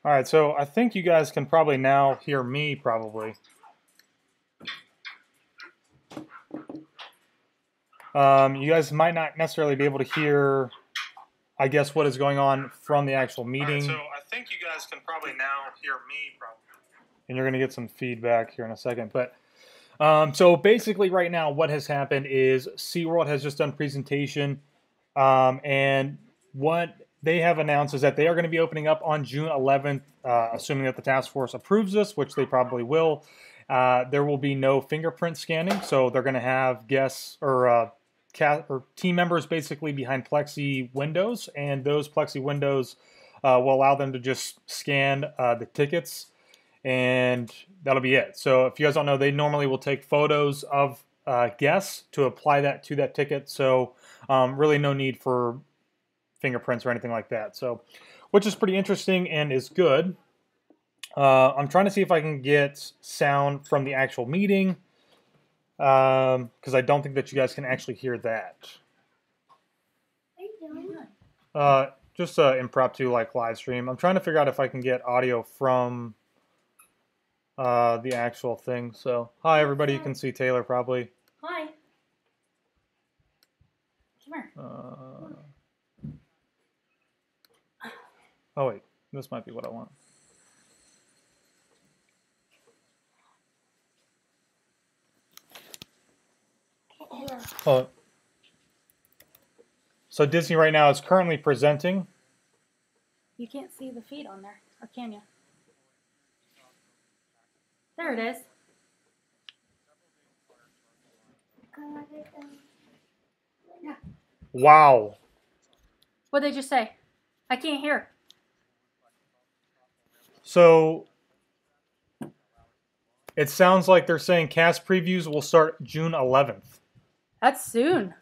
All right, so I think you guys can probably now hear me probably. You guys might not necessarily be able to hear, I guess, what is going on from the actual meeting. All right, so I think you guys can probably now hear me probably. And you're going to get some feedback here in a second. But so basically right now what has happened is Seaworld has just done presentation. And what they have announced is that they are going to be opening up on June 11th, assuming that the task force approves this, which they probably will. There will be no fingerprint scanning, so they're going to have guests or team members basically behind plexi windows, and those plexi windows will allow them to just scan the tickets, and that'll be it. So if you guys don't know, they normally will take photos of guests to apply that to that ticket. So really no need for fingerprints or anything like that. So, which is pretty interesting and is good. I'm trying to see if I can get sound from the actual meeting, because I don't think that you guys can actually hear that. What are you doing? Just an impromptu live stream. I'm trying to figure out if I can get audio from the actual thing. So, hi everybody. You can see Taylor probably. Hi. Come here. Oh wait, this might be what I want. Oh. So Disney right now is currently presenting. You can't see the feed on there, or can you? There it is. Yeah. Wow. What did they just say? I can't hear. So it sounds like they're saying cast previews will start June 11th. That's soon.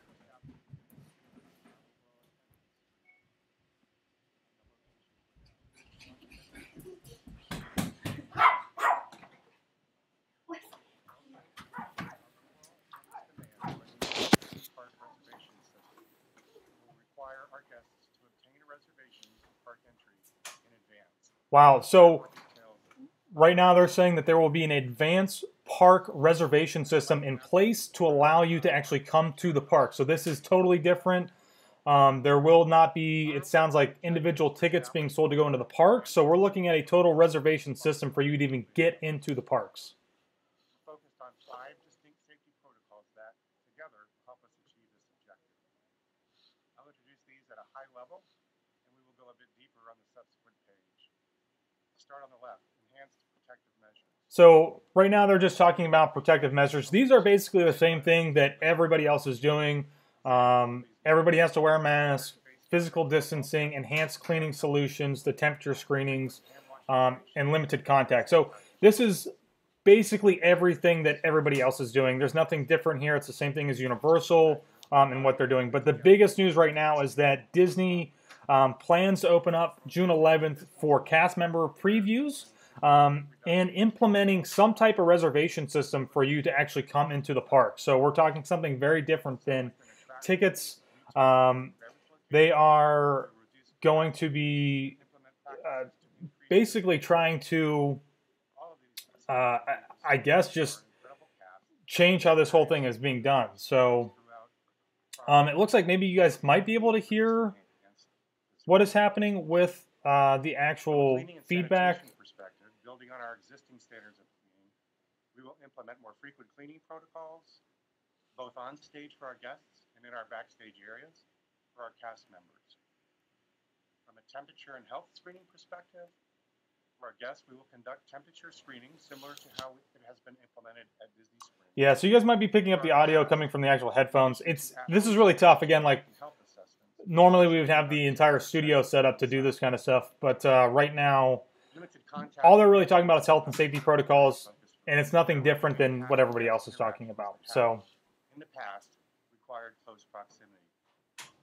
Wow. So right now they're saying that there will be an advanced park reservation system in place to allow you to actually come to the park. So this is totally different. There will not be, it sounds like, individual tickets being sold to go into the park. So we're looking at a total reservation system for you to even get into the parks. Focused on 5 distinct safety protocols that together help us achieve this objective. I'll introduce these at a high level, and we will go a bit deeper on the subsequent page. Start on the left, enhanced protective measures. So right now they're just talking about protective measures. These are basically the same thing that everybody else is doing. Everybody has to wear a mask, physical distancing, enhanced cleaning solutions, the temperature screenings, and limited contact. So this is basically everything that everybody else is doing. There's nothing different here. It's the same thing as Universal and what they're doing. But the biggest news right now is that Disney plans to open up June 11th for cast member previews and implementing some type of reservation system for you to actually come into the park. So we're talking something very different than tickets. They are going to be basically trying to, I guess, just change how this whole thing is being done. So it looks like maybe you guys might be able to hear what is happening with the actual feedback. Building on our existing standards of cleaning, we will implement more frequent cleaning protocols, both on stage for our guests and in our backstage areas for our cast members. From a temperature and health screening perspective, for our guests, we will conduct temperature screening similar to how it has been implemented at Disney Springs. Yeah, so you guys might be picking up the audio coming from the actual headphones. This is really tough. Again, like normally we would have the entire studio set up to do this kind of stuff, but right now all they're really talking about is health and safety protocols, and it's nothing different than what everybody else is talking about. So in the past required close proximity.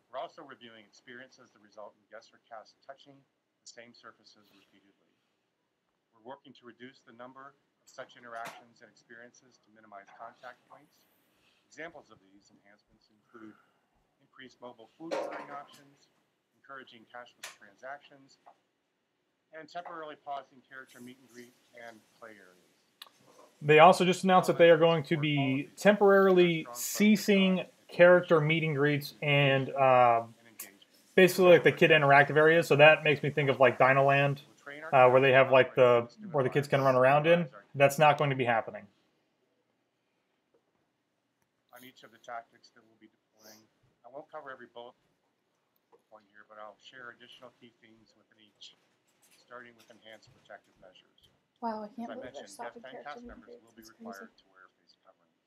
We're also reviewing experiences that result in guests or cast touching the same surfaces repeatedly. We're working to reduce the number of such interactions and experiences to minimize contact points. Examples of these enhancements include increased mobile food ordering options, encouraging cashless transactions, and temporarily pausing character meet and greet and play areas. They also just announced that they are going to be temporarily ceasing character meet and greets and basically like the kid interactive areas. So that makes me think of like Dino Land, where they have like where the kids can run around in. That's not going to be happening. On each of the tactics that we'll be deploying, I won't cover every bullet point here, but I'll share additional key themes within each, starting with enhanced protective measures. Wow, I can't As I believe they're mentioned, stopping guest and character cast meet and members greets. will be It's required crazy. to wear face coverings.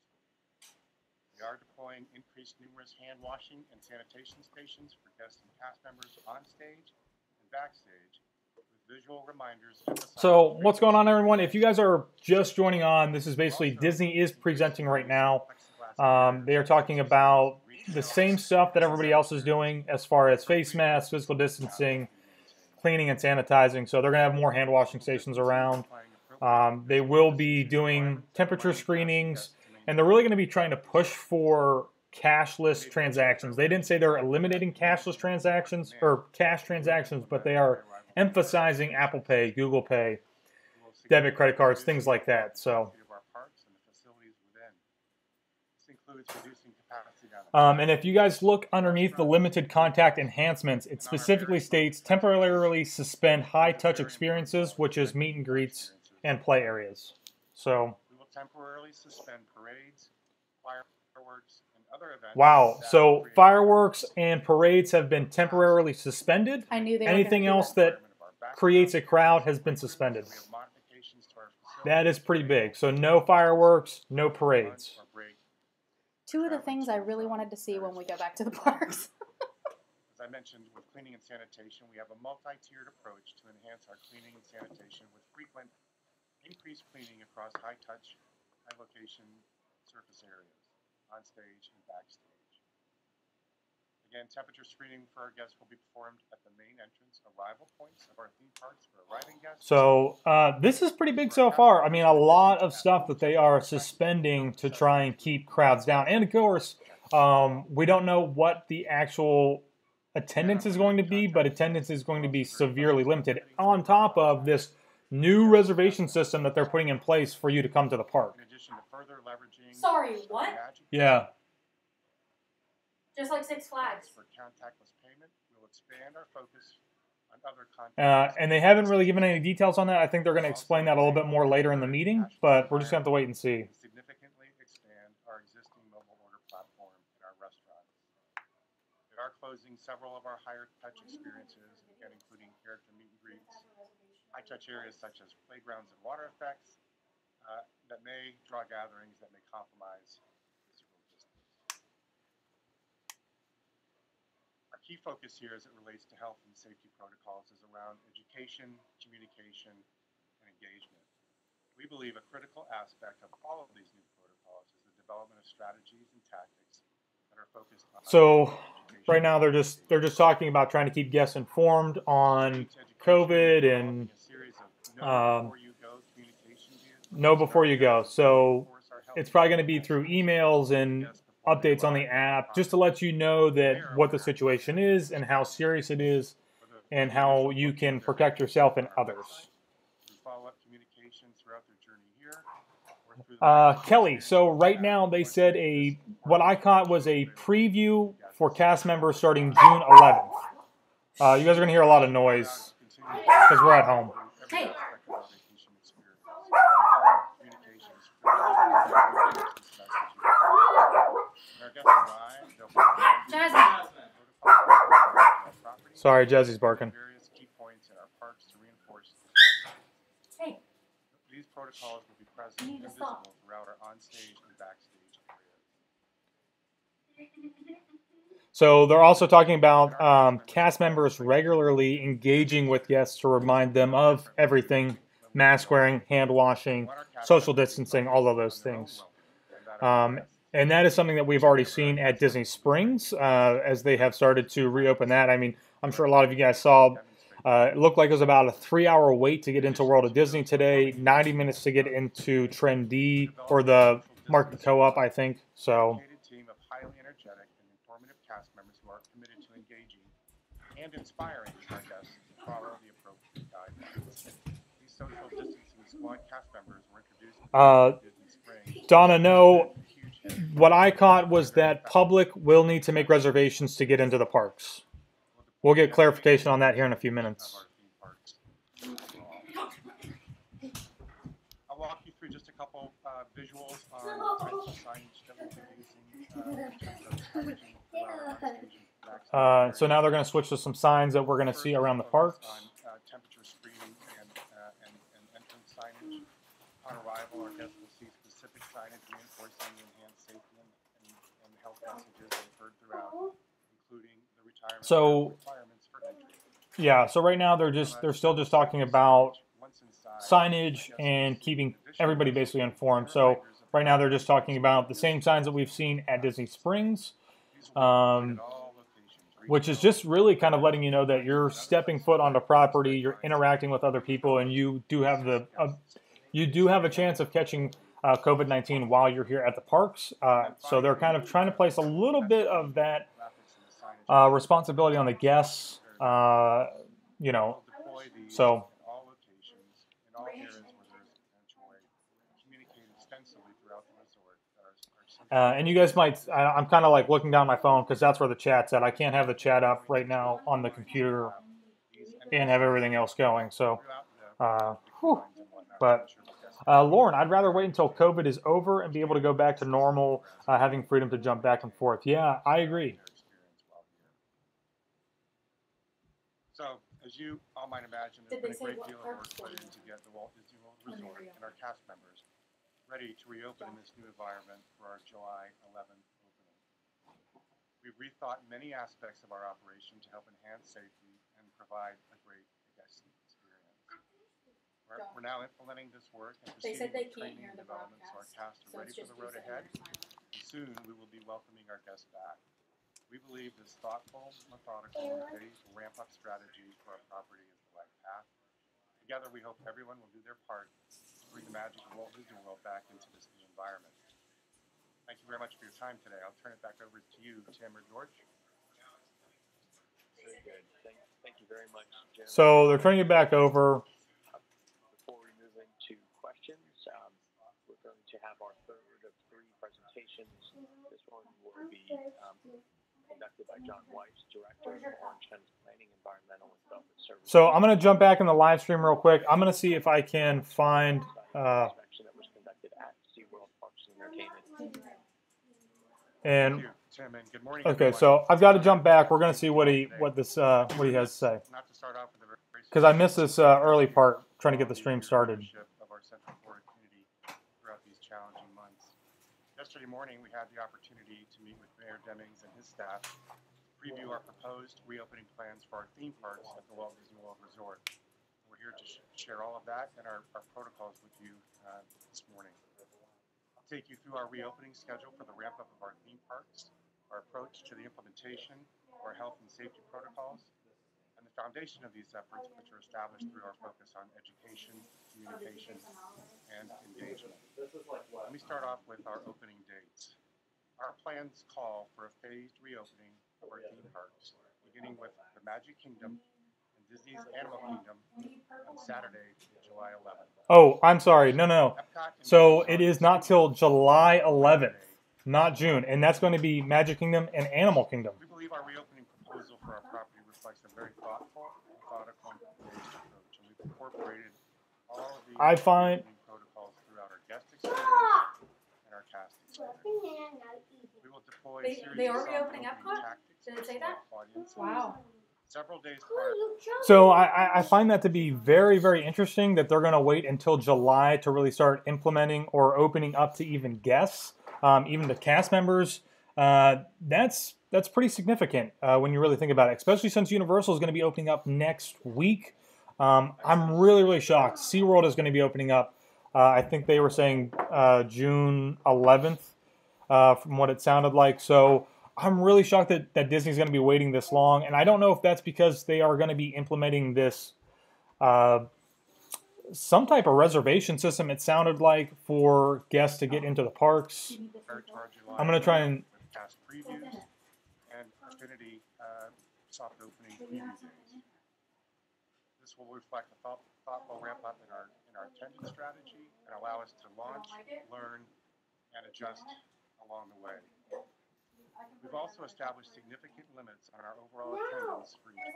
We are deploying increased numerous hand washing and sanitation stations for guests and cast members on stage and backstage with visual reminders. So what's going on, everyone? If you guys are just joining on, this is basically Disney is presenting right now. They are talking about the same stuff that everybody else is doing as far as face masks, physical distancing, cleaning and sanitizing. So they're going to have more hand washing stations around. They will be doing temperature screenings, and they're really going to be trying to push for cashless transactions. They didn't say they're eliminating cashless transactions or cash transactions, but they are emphasizing Apple Pay, Google Pay, debit, credit cards, things like that. So. And if you guys look underneath the limited contact enhancements, it specifically states temporarily suspend high-touch experiences, which is meet and greets and play areas. So, we will temporarily suspend parades, fireworks, and other events. Wow. So fireworks and parades have been temporarily suspended. I knew they were Anything gonna do else that creates a crowd has been suspended. That is pretty big. So no fireworks, no parades. Two of the things I really wanted to see when we go back to the parks. As I mentioned, with cleaning and sanitation, we have a multi-tiered approach to enhance our cleaning and sanitation with frequent increased cleaning across high-touch, high-location surface areas, on stage and backstage. Again, temperature screening for our guests will be performed at the main entrance arrival points of our theme parks for arriving guests. So this is pretty big so far. I mean, a lot of stuff that they are suspending to try and keep crowds down. And of course, we don't know what the actual attendance is going to be, but attendance is going to be severely limited on top of this new reservation system that they're putting in place for you to come to the park. In addition to further leveraging Sorry, what? Yeah. Just like Six Flags. For contactless payment, we'll expand our focus on other contactless. And they haven't really given any details on that. I think they're going to explain that a little bit more later in the meeting, but we're just going to have to wait and see. Significantly expand our existing mobile order platform in our restaurants. We are closing several of our higher touch experiences, again including character meet and greets, high touch areas such as playgrounds and water effects that may draw gatherings that may compromise physical distance. Our key focus here as it relates to health and safety protocols is around education, communication, and engagement. We believe a critical aspect of all of these new protocols is the development of strategies and tactics that are focused on. So right now they're just talking about trying to keep guests informed on COVID and know before you go. So it's probably going to be through emails and updates on the app just to let you know that what the situation is and how serious it is and how you can protect yourself and others. Kelly, so right now they said what I caught was a preview for cast members starting June 11th. You guys are going to hear a lot of noise because we're at home. Hey. Sorry, Jazzy's barking. Hey. These protocols will be present and visible throughout our on-stage and backstage areas. So they're also talking about cast members regularly engaging with guests to remind them of everything: mask wearing, hand washing, social distancing, all of those things. And that is something that we've already seen at Disney Springs as they have started to reopen that. I mean, I'm sure a lot of you guys saw. It looked like it was about a 3-hour wait to get into World of Disney today, 90 minutes to get into Trend D, or the Market Co-op, I think. So. Team of highly energetic and informative cast members who are committed to engaging and inspiring our guests to follow the appropriate guidelines. environments. These social distancing squad cast members were introduced to Disney Springs. Donna, no. What I caught was that public will need to make reservations to get into the parks. We'll get clarification on that here in a few minutes. I'll walk you through just a couple visuals on the types of signage that we'll be using in terms of packaging so now they're going to switch to some signs that we're going to see around the parks. On temperature screening and entrance signage. On arrival, our guests will see specific signage reinforcing the enhanced safety and health messages they've heard throughout, including the requirements for entry. Yeah, so right now they're still just talking about signage and keeping everybody basically informed. So right now they're just talking about the same signs that we've seen at Disney Springs, which is just really kind of letting you know that you're stepping foot onto property, you're interacting with other people, and you do have a chance of catching COVID-19 while you're here at the parks. So they're kind of trying to place a little bit of that responsibility on the guests, so. And you guys might, I'm kind of like looking down my phone because that's where the chat's at. I can't have the chat up right now on the computer and have everything else going. So, but Lauren, I'd rather wait until COVID is over and be able to go back to normal, having freedom to jump back and forth. Yeah, I agree. So, as you all might imagine, there's been a great deal of work put in to get the Walt Disney World Resort and our cast members ready to reopen in this new environment for our July 11th opening. We've rethought many aspects of our operation to help enhance safety and provide a great guest experience. We're now implementing this work and proceeding with training and development so our cast are ready for the road ahead, and soon we will be welcoming our guests back. We believe this thoughtful, methodical, and phased ramp-up strategy for our property is the right path. Together, we hope everyone will do their part to bring the magic of Walt Disney World back into this new environment. Thank you very much for your time today. I'll turn it back over to you, Tim or George. Very good. Thank you very much, Jim. So they're turning it back over. Before we move into questions, we're going to have our third of three presentations. This one will be conducted by John Weiss, Director of Orange County Planning, Environmental and Development Services. So I'm going to jump back in the live stream real quick. I'm going to see if I can find... inspection that was conducted at Seaworld Parks and Entertainment. And Tim, and good morning. okay, so I've got to jump back. We're going to see what he has to say. Not to start off with because I missed this early part trying to get the stream started. Of our Central Florida community throughout these challenging months. Yesterday morning, we had the opportunity to meet with Mayor Demings and his staff to preview our proposed reopening plans for our theme parks at the Walt Disney World Resort. We're here to share all of that and our protocols with you this morning. I'll take you through our reopening schedule for the ramp-up of our theme parks, our approach to the implementation of our health and safety protocols, and the foundation of these efforts, which are established through our focus on education, communication, and engagement. Let me start off with our opening dates. Our plans call for a phased reopening of our theme parks, beginning with the Magic Kingdom and Disney's Animal Kingdom on Saturday, July 11th. Oh, I'm sorry. No. So it is not till July 11th, not June, and that's going to be Magic Kingdom and Animal Kingdom. We believe our reopening proposal for our property reflects a very thoughtful, methodical, and phased approach, and we've incorporated all of the protocols throughout our guest experience and our cast experience. We will deploy a series of reopening Epcot? tactics Did it say to that? audiences Wow. several days prior. So I find that to be very, very interesting that they're going to wait until July to really start implementing or opening up to even guests, even the cast members. That's pretty significant when you really think about it, especially since Universal is going to be opening up next week. I'm really, really shocked. SeaWorld is going to be opening up. I think they were saying June 11th from what it sounded like. So I'm really shocked that Disney's going to be waiting this long. And I don't know if that's because they are going to be implementing this some type of reservation system, it sounded like, for guests to get into the parks. I'm going to try and... Cast previews and Affinity soft opening preview days. This This will reflect a thoughtful ramp up in our attendance strategy and allow us to launch, learn, and adjust along the way. We've also established significant limits on our overall attendance for each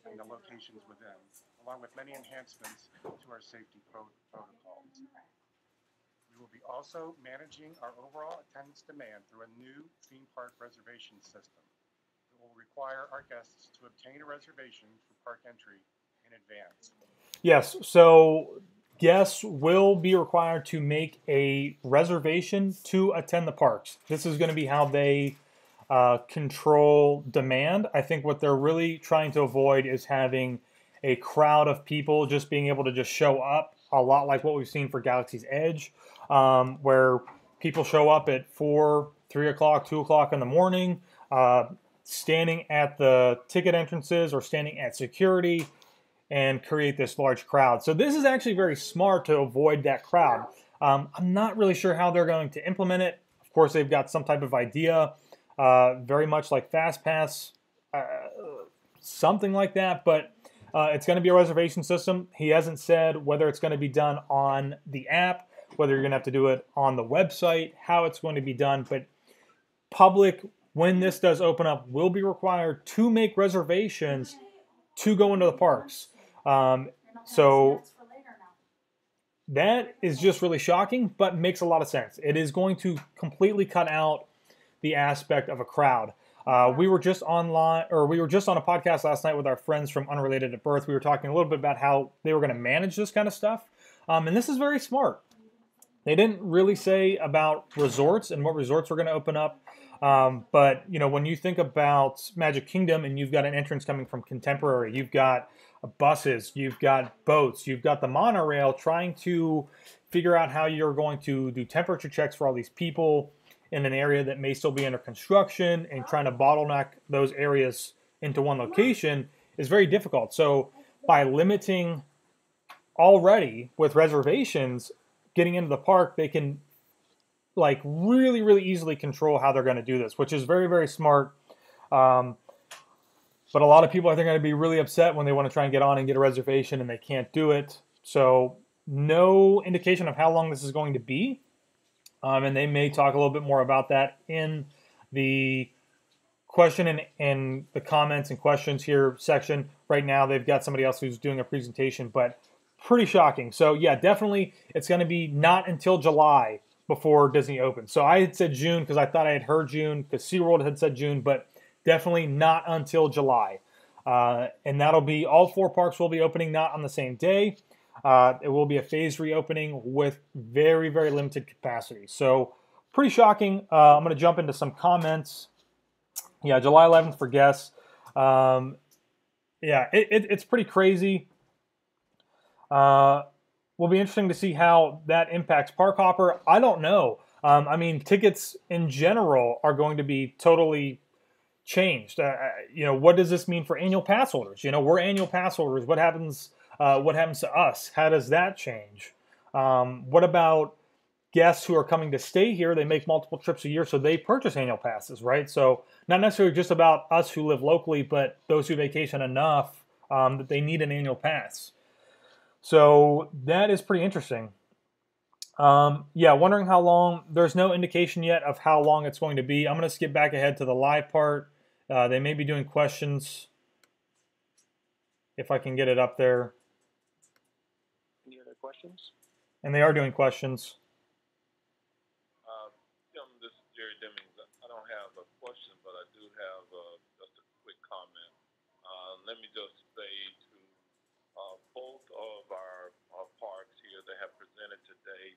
and the locations within, along with many enhancements to our safety protocols. We will be also managing our overall attendance demand through a new theme park reservation system that will require our guests to obtain a reservation for park entry in advance. Yes, so guests will be required to make a reservation to attend the parks. This is going to be how they control demand. I think what they're really trying to avoid is having a crowd of people just being able to just show up, a lot like what we've seen for Galaxy's Edge, where people show up at 4, 3 o'clock, 2 o'clock in the morning, standing at the ticket entrances or standing at security, and create this large crowd. So this is actually very smart to avoid that crowd. I'm not really sure how they're going to implement it. Of course, they've got some type of idea, very much like FastPass, something like that, but it's going to be a reservation system. He hasn't said whether it's going to be done on the app, whether you're going to have to do it on the website, how it's going to be done, but public, when this does open up, will be required to make reservations to go into the parks. So that is just really shocking, but makes a lot of sense. It is going to completely cut out the aspect of a crowd. We were just on a podcast last night with our friends from Unrelated at Birth. We were talking a little bit about how they were going to manage this kind of stuff. And this is very smart. They didn't really say about resorts and what resorts were going to open up. But, you know, when you think about Magic Kingdom and you've got an entrance coming from Contemporary, you've got buses, you've got boats, you've got the monorail, trying to figure out how you're going to do temperature checks for all these people in an area that may still be under construction, and trying to bottleneck those areas into one location is very difficult. So by limiting already with reservations getting into the park, they can like really, really easily control how they're going to do this, which is very, very smart. But a lot of people, I think, are going to be really upset when they want to try and get on and get a reservation and they can't do it. So no indication of how long this is going to be. And they may talk a little bit more about that in the question and the comments and questions here section. Right now, they've got somebody else who's doing a presentation, but pretty shocking. So yeah, definitely it's going to be not until July before Disney opens. So I had said June because I thought I had heard June, because SeaWorld had said June, but definitely not until July. And that'll be, all 4 parks will be opening not on the same day. It will be a phased reopening with very, very limited capacity. So pretty shocking. I'm going to jump into some comments. Yeah, July 11th for guests. Yeah, it's pretty crazy. Will be interesting to see how that impacts Park Hopper. I don't know. I mean, tickets in general are going to be totally changed. You know, what does this mean for annual pass holders? You know, we're annual pass holders. What happens to us? How does that change? What about guests who are coming to stay here? They make multiple trips a year, so they purchase annual passes, right? So not necessarily just about us who live locally, but those who vacation enough that they need an annual pass. So that is pretty interesting. Yeah, wondering how long. There's no indication yet of how long it's going to be. I'm going to skip back ahead to the live part. They may be doing questions if I can get it up there. Any other questions? And they are doing questions. This is Jerry Demings. I don't have a question, but I do have just a quick comment. Let me just say to both of our parks here that have presented today,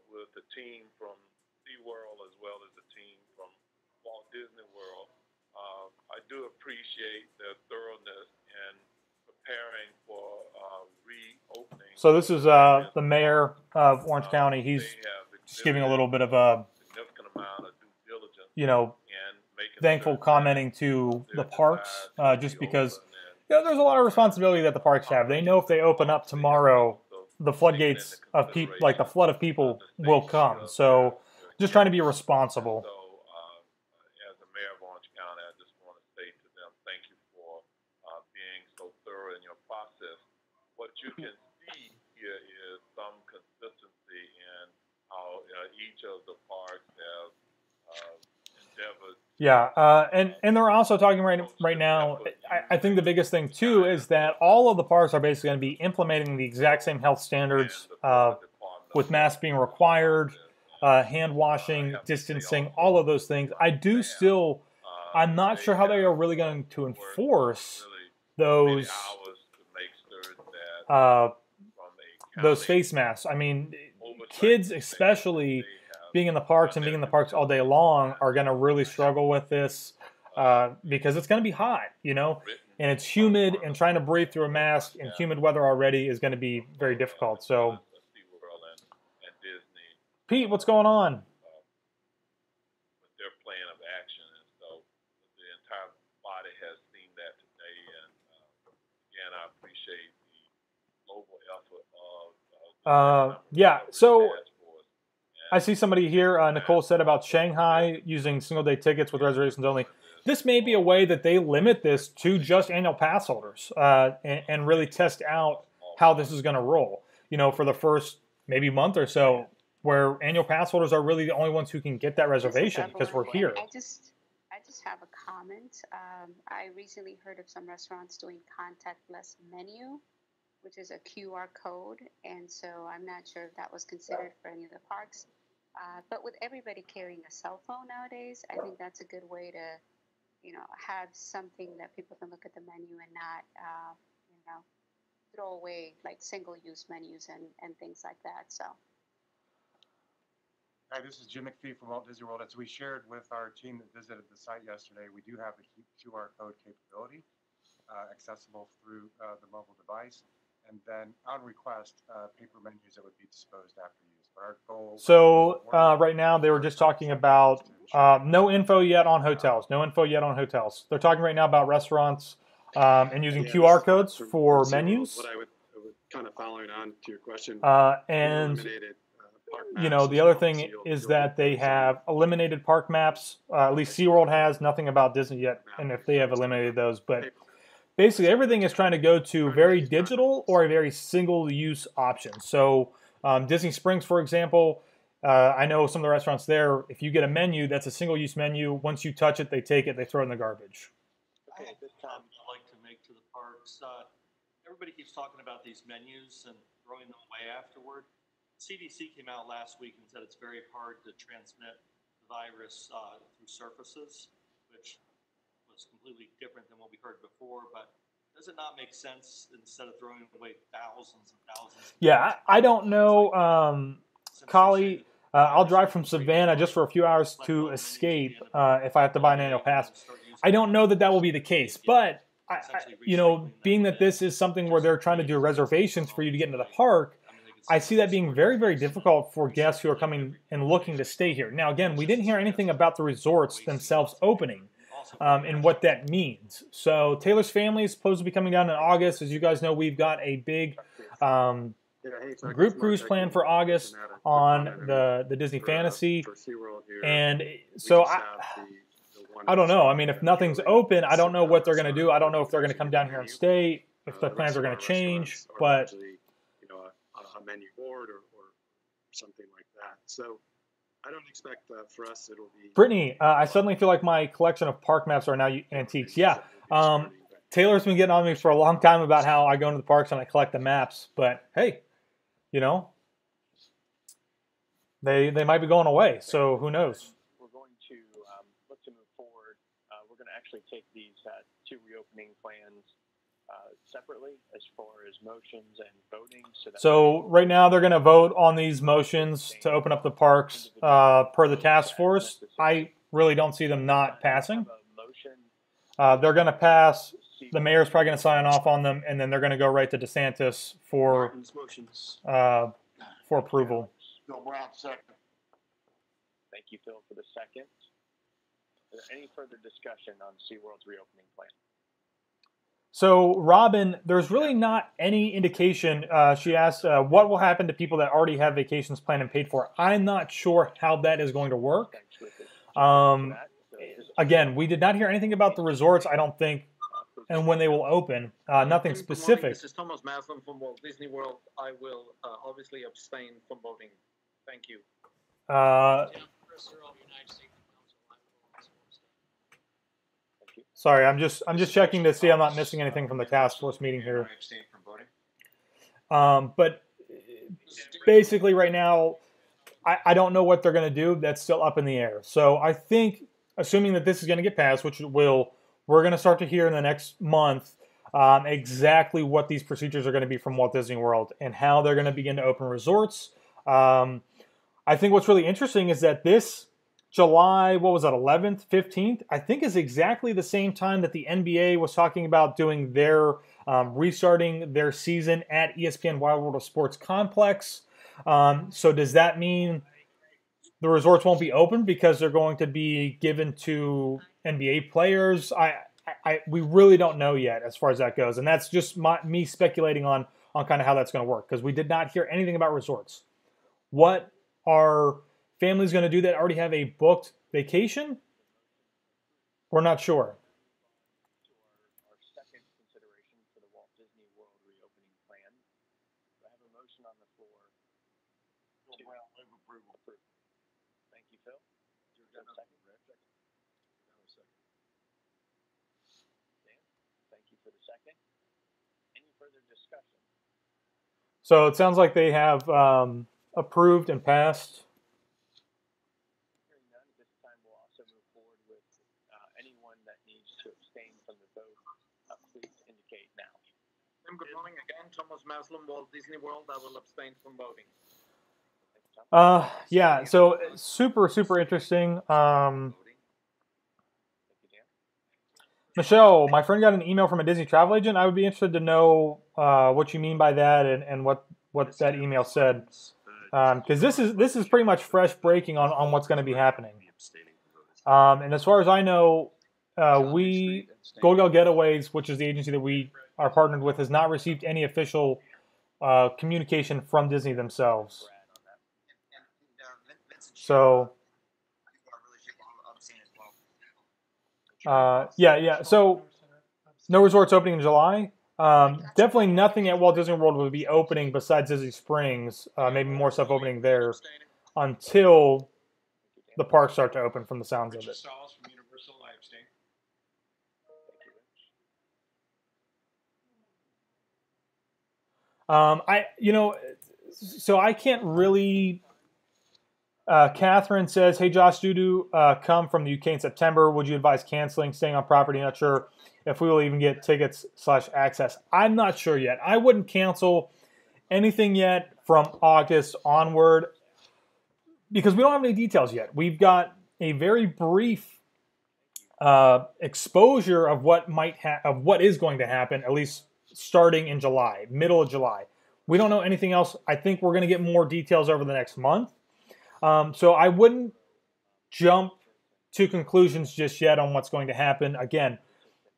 with the team from SeaWorld as well as the team from Walt Disney World, I do appreciate their thoroughness in preparing for reopening. So this is the mayor of Orange County. He's just giving a little bit of a significant amount of due diligence, you know, thankful commenting to the parks, just because there's a lot of responsibility that the parks have. They know if they open up tomorrow, the floodgates of people, like the flood of people, will come. So just trying to be responsible. So, as the mayor of Orange County, I just want to say to them, thank you for being so thorough in your you can see here is some consistency in how each of the parks have endeavored. Yeah, and they're also talking right now. I think the biggest thing too is that all of the parks are basically going to be implementing the exact same health standards with masks being required, hand washing, distancing, all of those things. I'm not sure how they are really going to enforce those face masks. I mean, kids especially being in the parks and being in the parks all day long are going to really struggle with this because it's going to be hot, you know, and it's humid, and trying to breathe through a mask in humid weather already is going to be very difficult. So, Pete, what's going on? With their plan of action, and so the entire body has seen that today, and again, I appreciate the global effort of yeah, so I see somebody here, Nicole said about Shanghai using single-day tickets with reservations only. This may be a way that they limit this to just annual pass holders and really test out how this is going to roll, you know, for the first maybe month or so, where annual pass holders are really the only ones who can get that reservation because we're here. I just have a comment. I recently heard of some restaurants doing contactless menu, which is a QR code, and so I'm not sure if that was considered for any of the parks. But with everybody carrying a cell phone nowadays, I think that's a good way to, you know, have something that people can look at the menu and not, you know, throw away like single-use menus and things like that. So. Hi, this is Jim McPhee from Walt Disney World. As we shared with our team that visited the site yesterday, we do have the QR code capability accessible through the mobile device, and then on request, paper menus that would be disposed after use. But our goal. So right now they were just talking about no info yet on hotels. No info yet on hotels. They're talking right now about restaurants and using QR codes for menus. What I would kind of following on to your question. And you know, the other thing is that they have eliminated park maps. At least SeaWorld has. Nothing about Disney yet, and if they have eliminated those. But basically everything is trying to go to very digital or a very single-use option. So Disney Springs, for example, I know some of the restaurants there, if you get a menu, that's a single-use menu. Once you touch it, they take it, they throw it in the garbage. Okay, at this time, I'd like to make to the parks. Everybody keeps talking about these menus and throwing them away afterward. CDC came out last week and said it's very hard to transmit the virus through surfaces, which was completely different than what we heard before. But does it not make sense instead of throwing away thousands and thousands? Yeah, I don't know, Collie. I'll drive from Savannah just for a few hours to escape if I have to buy an annual pass. I don't know that that will be the case, but you know, being that this is something where they're trying to do reservations for you to get into the park, I see that being very, very difficult for guests who are coming and looking to stay here. Now, again, we didn't hear anything about the resorts themselves opening and what that means. So Taylor's family is supposed to be coming down in August. As you guys know, we've got a big group cruise planned for August on the Disney Fantasy. And so I don't know. I mean, if nothing's open, I don't know what they're going to do. I don't know if they're going to come down here and stay, if the plans are going to change, but a menu board or something like that. So I don't expect for us it'll be. Brittany, I suddenly feel like my collection of park maps are now antiques. Yeah, Taylor's been getting on me for a long time about how I go into the parks and I collect the maps. But hey, you know, they might be going away. So who knows? We're going to look to move forward. We're going to actually take these two reopening plans separately as far as motions and voting. So right now they're going to vote on these motions to open up the parks per the task force. I really don't see them not passing. They're going to pass. The mayor's probably going to sign off on them, and then they're going to go right to DeSantis for approval. Bill Brown, second. Thank you, Phil, for the second. Is there any further discussion on SeaWorld's reopening plan? So, Robin, there's really not any indication. She asked, what will happen to people that already have vacations planned and paid for? I'm not sure how that is going to work. Again, we did not hear anything about the resorts. I don't think and when they will open. Nothing Good morning. specific. This is Thomas Maslin from Walt Disney World. I will obviously abstain from voting. Thank you. Sorry, I'm just checking to see I'm not missing anything from the task force meeting here. I abstain from voting. But basically right now, I don't know what they're going to do. That's still up in the air. So I think, assuming that this is going to get passed, which it will, we're going to start to hear in the next month exactly what these procedures are going to be from Walt Disney World and how they're going to begin to open resorts. I think what's really interesting is that this July, what was that, 11th, 15th, I think is exactly the same time that the NBA was talking about doing their, restarting their season at ESPN Wide World of Sports Complex. So does that mean the resorts won't be open because they're going to be given to NBA players? We really don't know yet as far as that goes. And that's just me speculating on kind of how that's going to work, because we did not hear anything about resorts. What are families going to do that already have a booked vacation? We're not sure. Our second consideration for the Walt Disney World reopening plan. I have a motion on the floor. Approval. Thank you, Phil. Dan, thank you for the second. Any further discussion? So it sounds like they have approved and passed. Hearing none, at this time we'll also move forward with anyone that needs to abstain from the vote. Please indicate now. Good morning again. Thomas Maslin, Walt Disney World. I will abstain from voting. Yeah, so super interesting. Michelle, my friend got an email from a Disney travel agent. I would be interested to know what you mean by that and what that email said. Because this is pretty much fresh breaking on what's going to be happening. And as far as I know, Golden Getaways, which is the agency that we are partnered with, has not received any official communication from Disney themselves. So, yeah. So, no resorts opening in July. Definitely nothing at Walt Disney World will be opening besides Disney Springs. Maybe more stuff opening there until the parks start to open, from the sounds of it. So I can't really. Catherine says, "Hey Josh, due to come from the UK in September, would you advise canceling, staying on property? Not sure if we will even get tickets / access." I'm not sure yet. I wouldn't cancel anything yet from August onward because we don't have any details yet. We've got a very brief exposure of what is going to happen, at least starting in July, middle of July. We don't know anything else. I think we're going to get more details over the next month. So I wouldn't jump to conclusions just yet on what's going to happen. Again,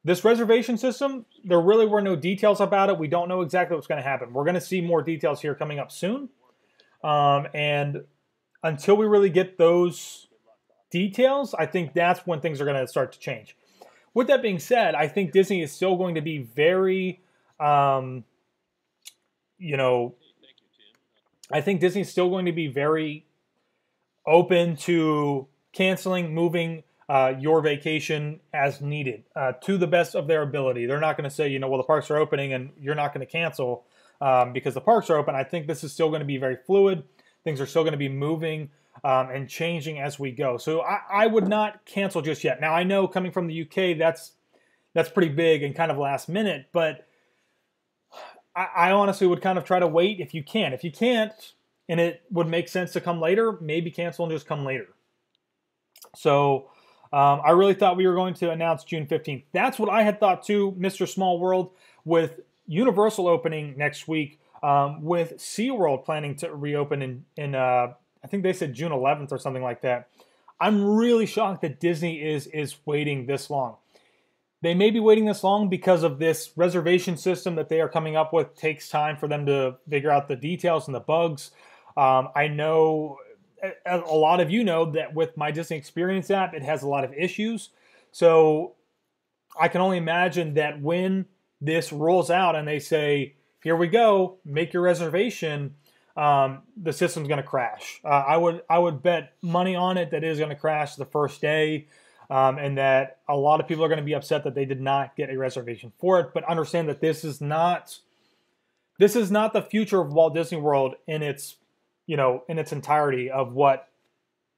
this reservation system, there really were no details about it. We don't know exactly what's going to happen. We're going to see more details here coming up soon. And until we really get those details, I think that's when things are going to start to change. With that being said, I think Disney is still going to be very, I think Disney's still going to be very open to canceling, moving your vacation as needed to the best of their ability. They're not going to say, well, the parks are opening and you're not going to cancel because the parks are open. I think this is still going to be very fluid. Things are still going to be moving and changing as we go. So I would not cancel just yet. Now, I know coming from the UK, that's pretty big and kind of last minute, but I honestly would kind of try to wait if you can. If you can't, and it would make sense to come later, maybe cancel and just come later. So I really thought we were going to announce June 15th. That's what I had thought too, Mr. Small World, with Universal opening next week, with Seaworld planning to reopen in I think they said June 11th or something like that. I'm really shocked that Disney is waiting this long. They may be waiting this long because of this reservation system that they are coming up with. It takes time for them to figure out the details and the bugs. I know a lot of you know that with my Disney Experience app, it has a lot of issues. So I can only imagine that when this rolls out and they say, here we go, make your reservation, the system's going to crash. I would bet money on it that it is going to crash the first day, and that a lot of people are going to be upset that they did not get a reservation for it. But understand that this is not the future of Walt Disney World in its entirety of what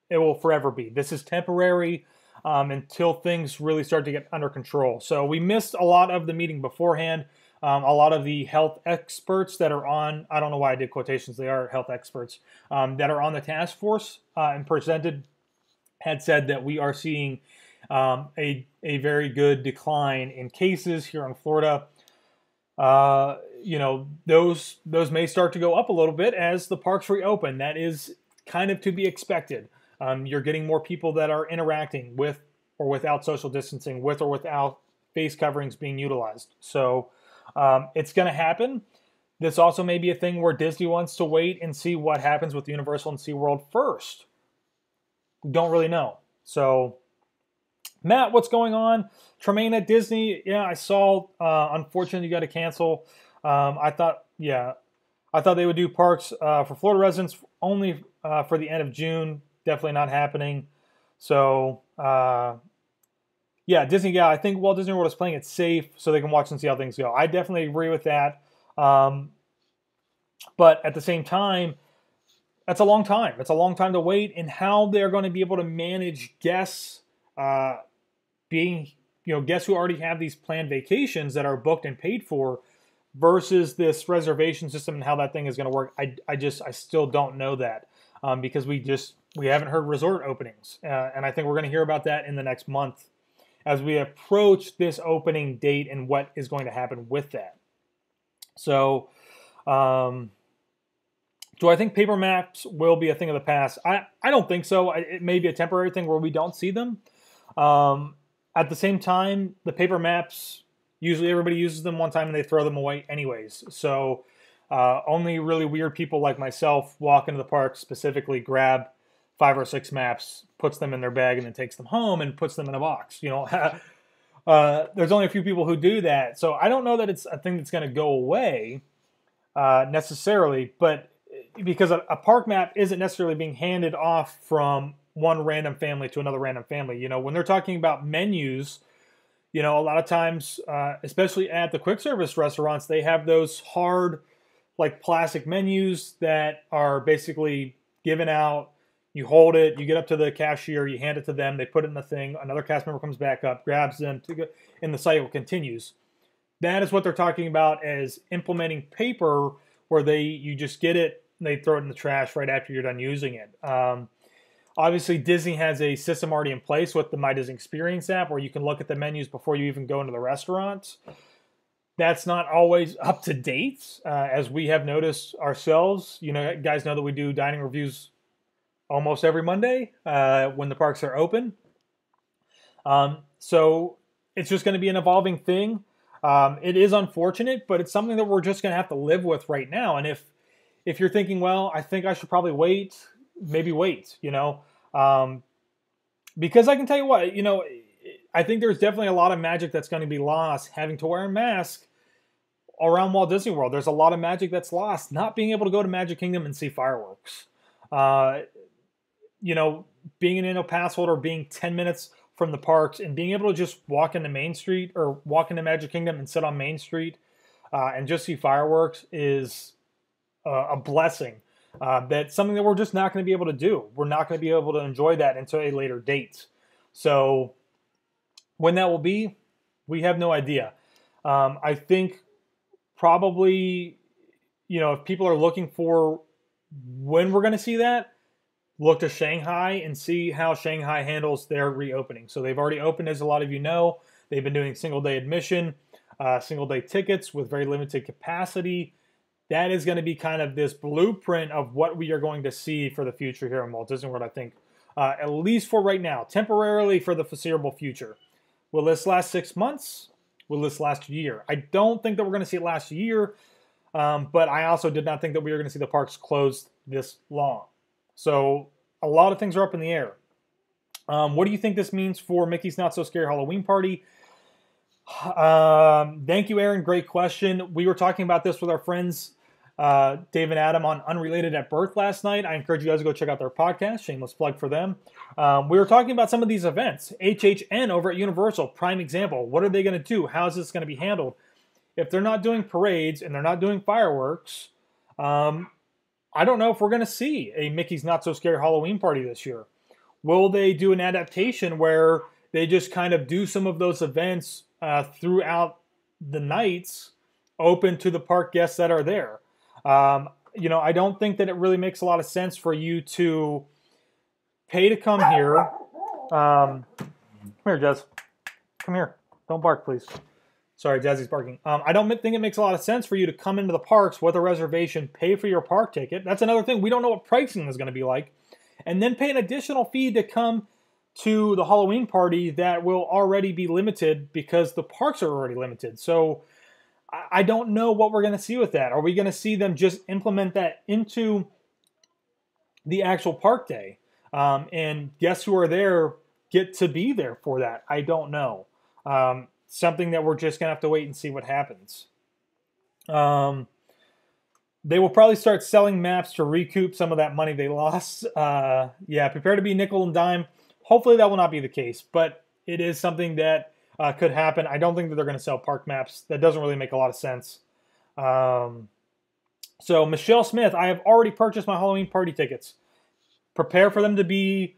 it will forever be. This is temporary until things really start to get under control. So we missed a lot of the meeting beforehand. A lot of the health experts that are on, I don't know why I did quotations, they are health experts, that are on the task force and presented, had said that we are seeing a very good decline in cases here in Florida. Those may start to go up a little bit as the parks reopen. That is kind of to be expected. You're getting more people that are interacting with or without social distancing, with or without face coverings being utilized. So it's going to happen. This also may be a thing where Disney wants to wait and see what happens with Universal and SeaWorld first. We don't really know. So, Matt, what's going on? Tremaine at Disney, yeah, I saw. Unfortunately, you got to cancel. I thought they would do parks for Florida residents only for the end of June. Definitely not happening. So, Disney. Yeah, I think Walt Disney World is playing it safe so they can watch and see how things go. I definitely agree with that. But at the same time, that's a long time. It's a long time to wait, and how they're going to be able to manage guests, guests who already have these planned vacations that are booked and paid for, versus this reservation system and how that thing is going to work. I still don't know that because we haven't heard resort openings, and I think we're going to hear about that in the next month as we approach this opening date and what is going to happen with that. So, do I think paper maps will be a thing of the past? I don't think so. It may be a temporary thing where we don't see them. At the same time, the paper maps, usually everybody uses them one time and they throw them away anyways. So only really weird people like myself walk into the park, specifically grab 5 or 6 maps, puts them in their bag, and then takes them home and puts them in a box. There's only a few people who do that. So I don't know that it's a thing that's going to go away necessarily, but because a park map isn't necessarily being handed off from one random family to another random family. When they're talking about menus, a lot of times, especially at the quick service restaurants, they have those hard, like plastic menus that are basically given out. You hold it, you get up to the cashier, you hand it to them, they put it in the thing, another cast member comes back up, grabs them, and the cycle continues. That is what they're talking about as implementing paper, where you just get it, and they throw it in the trash right after you're done using it. Obviously, Disney has a system already in place with the My Disney Experience app where you can look at the menus before you even go into the restaurant. That's not always up to date, as we have noticed ourselves. Guys know that we do dining reviews almost every Monday when the parks are open. So it's just going to be an evolving thing. It is unfortunate, but it's something that we're just going to have to live with right now. And if you're thinking, well, I think I should probably wait, maybe wait, because I can tell you what, I think there's definitely a lot of magic that's going to be lost having to wear a mask around Walt Disney World. There's a lot of magic that's lost not being able to go to Magic Kingdom and see fireworks. Being an annual pass holder, being 10 minutes from the parks and being able to just walk into Main Street or walk into Magic Kingdom and sit on Main Street and just see fireworks is a blessing. That's something that we're just not going to be able to do. We're not going to be able to enjoy that until a later date. So when that will be, we have no idea. I think probably, if people are looking for when we're going to see that, look to Shanghai and see how Shanghai handles their reopening. So they've already opened, as a lot of you know. They've been doing single-day admission, single-day tickets with very limited capacity. That is going to be kind of this blueprint of what we are going to see for the future here in Walt Disney World, I think, at least for right now, temporarily for the foreseeable future. Will this last 6 months? Will this last a year? I don't think that we're going to see it last a year, but I also did not think that we were going to see the parks closed this long. So a lot of things are up in the air. What do you think this means for Mickey's Not So Scary Halloween Party? Thank you, Aaron. Great question. We were talking about this with our friends, Dave and Adam, on Unrelated at Birth last night. I encourage you guys to go check out their podcast. Shameless plug for them. We were talking about some of these events. HHN over at Universal, prime example. What are they going to do? How is this going to be handled? If they're not doing parades and they're not doing fireworks, I don't know if we're going to see a Mickey's Not So Scary Halloween party this year. Will they do an adaptation where they just kind of do some of those events throughout the nights open to the park guests that are there? I don't think that it really makes a lot of sense for you to pay to come here. Come here, Jazz. Come here. Don't bark, please. Sorry, Jazzy's barking. I don't think it makes a lot of sense for you to come into the parks with a reservation, pay for your park ticket. That's another thing. We don't know what pricing is going to be like. And then pay an additional fee to come to the Halloween party that will already be limited because the parks are already limited. So I don't know what we're going to see with that. Are we going to see them just implement that into the actual park day? And guests who are there get to be there for that? I don't know. Something that we're just going to have to wait and see what happens. They will probably start selling maps to recoup some of that money they lost. Yeah, prepare to be nickel and dime. Hopefully that will not be the case, but it is something that could happen. I don't think that they're going to sell park maps. That doesn't really make a lot of sense. So Michelle Smith, I have already purchased my Halloween party tickets. Prepare for them to be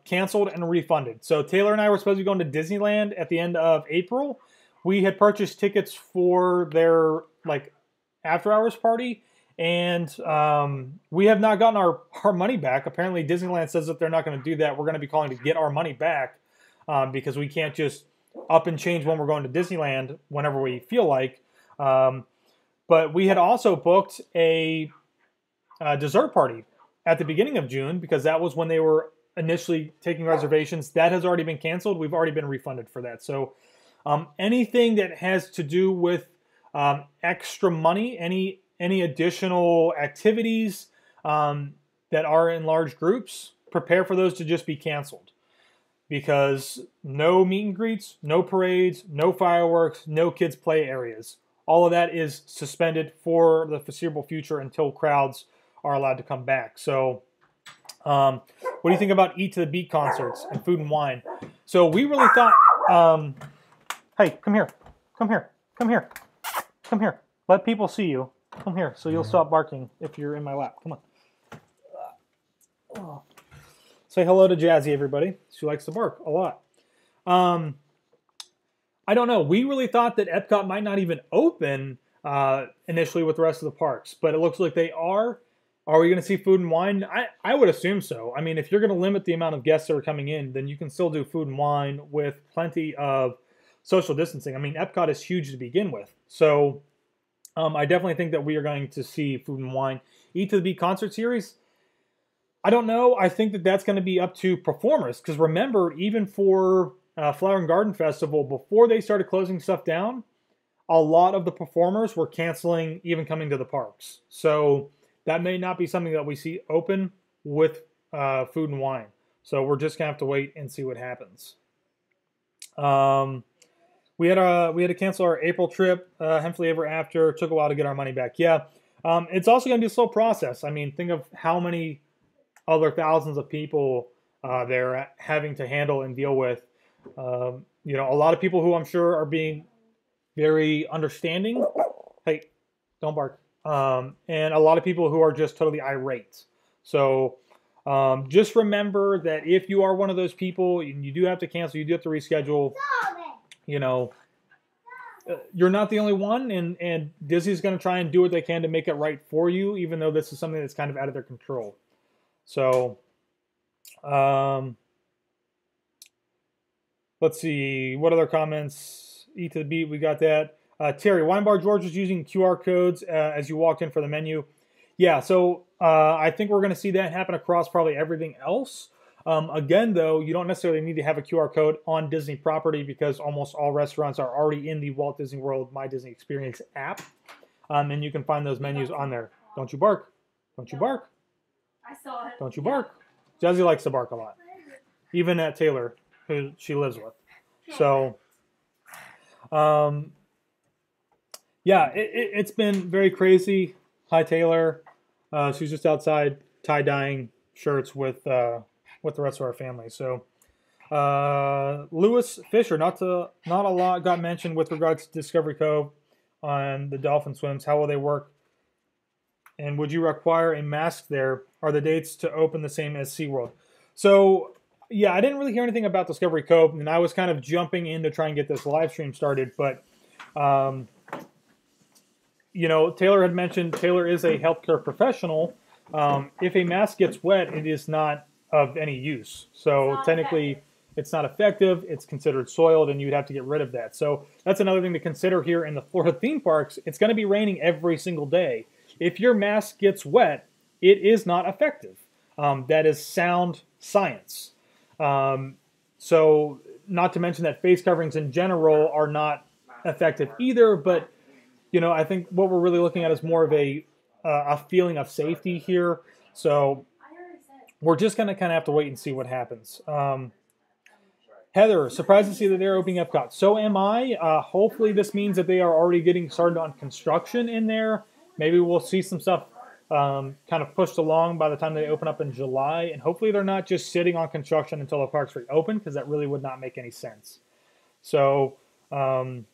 canceled and refunded. So Taylor and I were supposed to be going to Disneyland at the end of April. We had purchased tickets for their after hours party, and we have not gotten our money back. Apparently Disneyland says that they're not going to do that. We're going to be calling to get our money back because we can't just up and change when we're going to Disneyland whenever we feel like. But we had also booked a dessert party at the beginning of June because that was when they were initially taking reservations. That has already been canceled. We've already been refunded for that. So anything that has to do with extra money, any additional activities that are in large groups, prepare for those to just be canceled. Because no meet and greets, no parades, no fireworks, no kids play areas. All of that is suspended for the foreseeable future until crowds are allowed to come back. So what do you think about Eat to the Beat concerts and Food and Wine? So we really thought, hey, come here, come here, come here, come here. Let people see you. Come here so you'll stop barking if you're in my lap. Come on. Oh. Say hello to Jazzy, everybody. She likes to bark a lot. I don't know. We really thought that Epcot might not even open initially with the rest of the parks, but it looks like they are. Are we going to see Food and Wine? I would assume so. I mean, if you're going to limit the amount of guests that are coming in, then you can still do Food and Wine with plenty of social distancing. I mean, Epcot is huge to begin with. So I definitely think that we are going to see Food and Wine. Eat to the Beat concert series? I don't know. I think that that's going to be up to performers. Because remember, even for Flower and Garden Festival, before they started closing stuff down, a lot of the performers were canceling even coming to the parks. So that may not be something that we see open with Food and Wine. So we're just going to have to wait and see what happens. We had to cancel our April trip, Hemphley Ever After. It took a while to get our money back. Yeah. It's also going to be a slow process. I mean, think of how many other thousands of people they're having to handle and deal with. A lot of people who I'm sure are being very understanding. Hey, don't bark. And a lot of people who are just totally irate. So just remember that if you are one of those people, and you do have to cancel, you do have to reschedule, you're not the only one, and Disney's going to try and do what they can to make it right for you, even though this is something that's kind of out of their control. So, let's see. What other comments? Eat to the Beat, we got that. Terry, Wine Bar George was using QR codes as you walked in for the menu. Yeah, so I think we're going to see that happen across probably everything else. Again, though, you don't necessarily need to have a QR code on Disney property because almost all restaurants are already in the Walt Disney World My Disney Experience app. And you can find those menus on there. Don't you bark. Don't you bark. I saw it. Don't you bark. Jazzy likes to bark a lot. Even at Taylor, who she lives with. So, Yeah, it's been very crazy. Hi, Taylor. She's just outside tie-dyeing shirts with the rest of our family. So, Lewis Fisher, not a lot got mentioned with regards to Discovery Cove on the dolphin swims. How will they work? And would you require a mask there? Are the dates to open the same as SeaWorld? So, yeah, I didn't really hear anything about Discovery Cove, and I was kind of jumping in to try and get this live stream started. But, you know, Taylor had mentioned Taylor is a healthcare professional. If a mask gets wet, it is not of any use. So technically, it's not effective. It's considered soiled, and you'd have to get rid of that. So that's another thing to consider here in the Florida theme parks. It's going to be raining every single day. If your mask gets wet, it is not effective. That is sound science. So not to mention that face coverings in general are not effective either. But, you know, I think what we're really looking at is more of a feeling of safety here. So we're just going to kind of have to wait and see what happens. Heather, surprised to see that they're opening Epcot. So am I. Hopefully this means that they are already getting started on construction in there. Maybe we'll see some stuff kind of pushed along by the time they open up in July. And hopefully they're not just sitting on construction until the parks reopen, because that really would not make any sense. So, Brenda,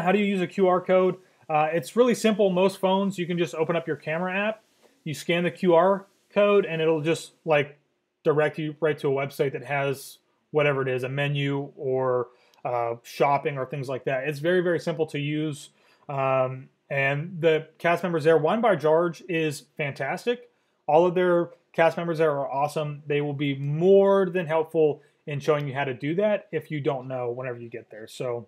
how do you use a QR code? It's really simple. Most phones, you can just open up your camera app. You scan the QR code, and it'll just like direct you right to a website that has whatever it is, a menu or shopping or things like that. It's very, very simple to use. And the cast members there, Wine by George is fantastic. All of their cast members there are awesome. They will be more than helpful in showing you how to do that if you don't know whenever you get there. So,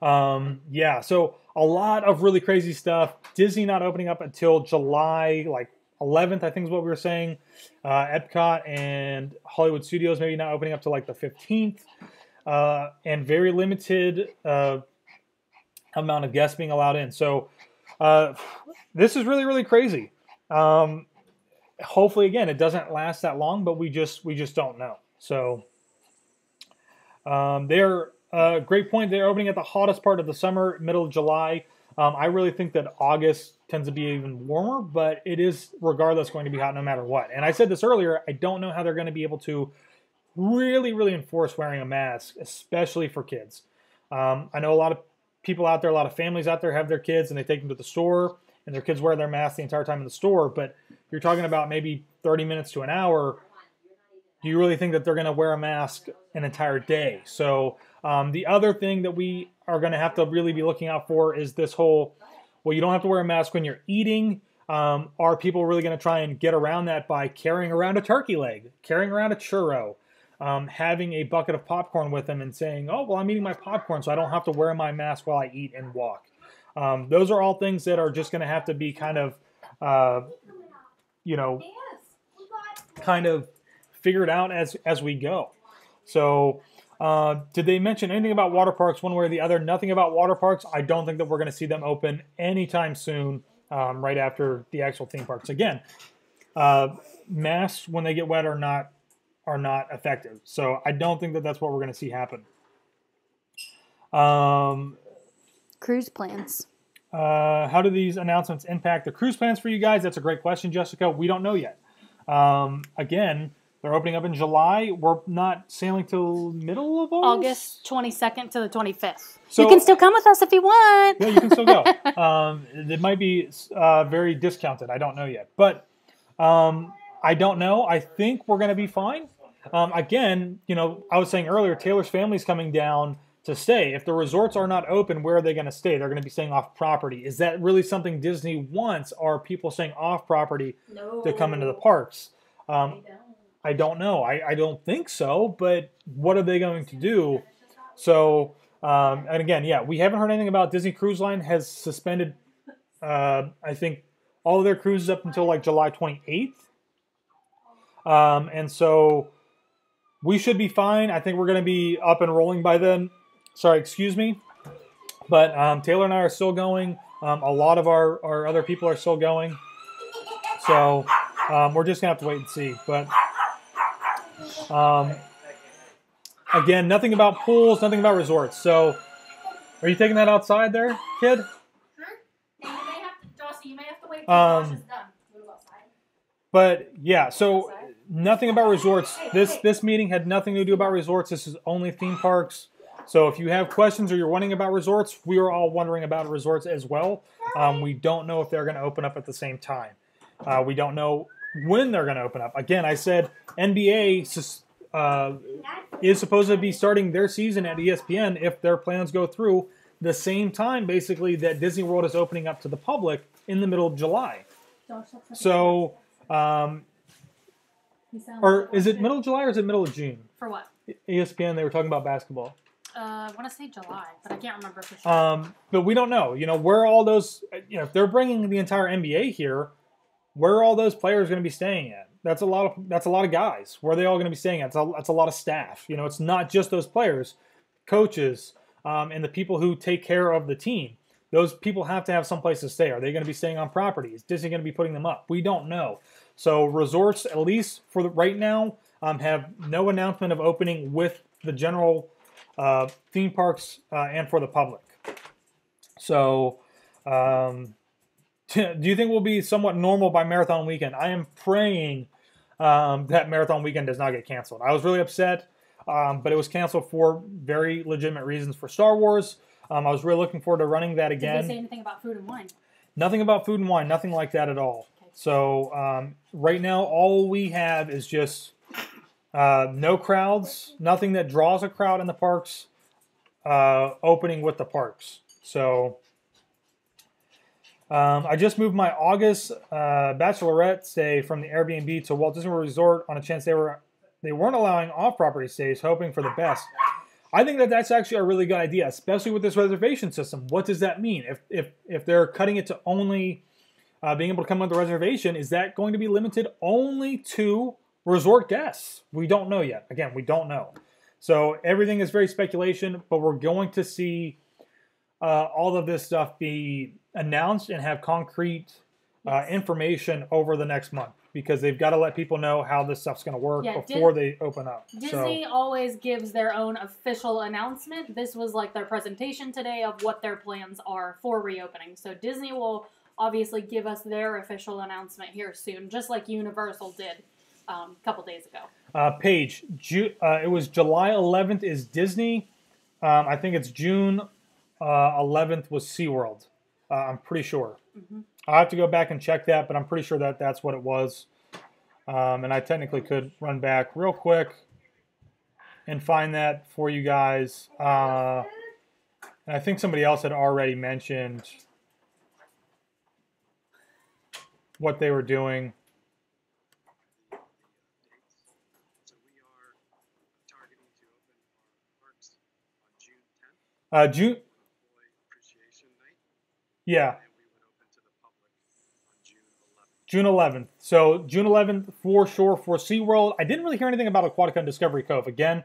yeah, so a lot of really crazy stuff. Disney not opening up until July, like 11th, I think is what we were saying. Epcot and Hollywood Studios maybe not opening up to like the 15th. And very limited amount of guests being allowed in. So this is really, really crazy. Hopefully, again, it doesn't last that long, but we just don't know. So they're great point. They're opening at the hottest part of the summer, middle of July. I really think that August tends to be even warmer, but it is regardless going to be hot no matter what. And I said this earlier, I don't know how they're going to be able to really, really enforce wearing a mask, especially for kids. I know a lot of people out there, a lot of families out there have their kids and they take them to the store and their kids wear their mask the entire time in the store. But you're talking about maybe 30 minutes to an hour. Do you really think that they're going to wear a mask an entire day? So the other thing that we are going to have to really be looking out for is this whole, well, you don't have to wear a mask when you're eating. Are people really going to try and get around that by carrying around a turkey leg, carrying around a churro, having a bucket of popcorn with them and saying, oh, well, I'm eating my popcorn, so I don't have to wear my mask while I eat and walk. Those are all things that are just going to have to be kind of, kind of figured out as we go. So did they mention anything about water parks one way or the other? Nothing about water parks. I don't think that we're going to see them open anytime soon, right after the actual theme parks. Again, masks when they get wet are not effective. So I don't think that that's what we're going to see happen. Cruise plans. How do these announcements impact the cruise plans for you guys? That's a great question, Jessica. We don't know yet. Again, they're opening up in July. We're not sailing till middle of August 22nd to the 25th. So, you can still come with us if you want. Yeah, you can still go. It might be very discounted. I don't know yet. But I don't know. I think we're going to be fine. Again, I was saying earlier, Taylor's family's coming down to stay. If the resorts are not open, where are they going to stay? They're going to be staying off property. Is that really something Disney wants? Are people staying off property to come into the parks? I don't know. I don't think so, but what are they going to do? So, and again, yeah, we haven't heard anything about Disney Cruise Line has suspended, I think, all of their cruises up until like July 28th. And so we should be fine. I think we're going to be up and rolling by then. Sorry, excuse me. But Taylor and I are still going. A lot of our other people are still going. So we're just going to have to wait and see. But again, nothing about pools, nothing about resorts. So, are you taking that outside there, kid? You may have to wait until Josh is done. We'll go outside. But yeah, so nothing about resorts. This meeting had nothing to do about resorts. This is only theme parks. So if you have questions or you're wondering about resorts, we are all wondering about resorts as well. We don't know if they're going to open up at the same time. We don't know when they're going to open up. Again, I said NBA is supposed to be starting their season at ESPN if their plans go through the same time, basically, that Disney World is opening up to the public in the middle of July. So, or is it middle of July or is it middle of June? For what? ESPN, they were talking about basketball. I want to say July, but I can't remember for sure. But we don't know. You know, where are all those, you know, if they're bringing the entire NBA here, where are all those players going to be staying at? That's a lot of guys. Where are they all going to be staying at? That's a lot of staff. You know, it's not just those players, coaches, and the people who take care of the team. Those people have to have some place to stay. Are they going to be staying on property? Is Disney going to be putting them up? We don't know. So resorts, at least for right now, have no announcement of opening with the general theme parks and for the public. So do you think we'll be somewhat normal by Marathon Weekend? I am praying that Marathon Weekend does not get canceled. I was really upset, but it was canceled for very legitimate reasons for Star Wars. I was really looking forward to running that again. Did they say anything about food and wine? Nothing about food and wine, nothing like that at all. Okay. So right now, all we have is just no crowds, nothing that draws a crowd in the parks, opening with the parks. So I just moved my August bachelorette stay from the Airbnb to Walt Disney World Resort on a chance they weren't allowing off-property stays, hoping for the best. I think that that's actually a really good idea, especially with this reservation system. What does that mean? If they're cutting it to only being able to come with the reservation, is that going to be limited only to resort guests? We don't know yet. Again, we don't know. So everything is very speculation, but we're going to see all of this stuff be announced and have concrete information over the next month, because they've got to let people know how this stuff's going to work before they open up. Disney always gives their own official announcement. This was like their presentation today of what their plans are for reopening. So Disney will obviously give us their official announcement here soon, just like Universal did a couple days ago. Paige, it was July 11th is Disney. I think it's June 11th was SeaWorld. I'm pretty sure. Mm-hmm. I'll have to go back and check that, but I'm pretty sure that that's what it was. And I technically could run back real quick and find that for you guys. And I think somebody else had already mentioned what they were doing. So we are targeting to open our parks on June 10th. June. Appreciation Night. Yeah. June 11th. So June 11th for sure for SeaWorld. I didn't really hear anything about Aquatica and Discovery Cove. Again,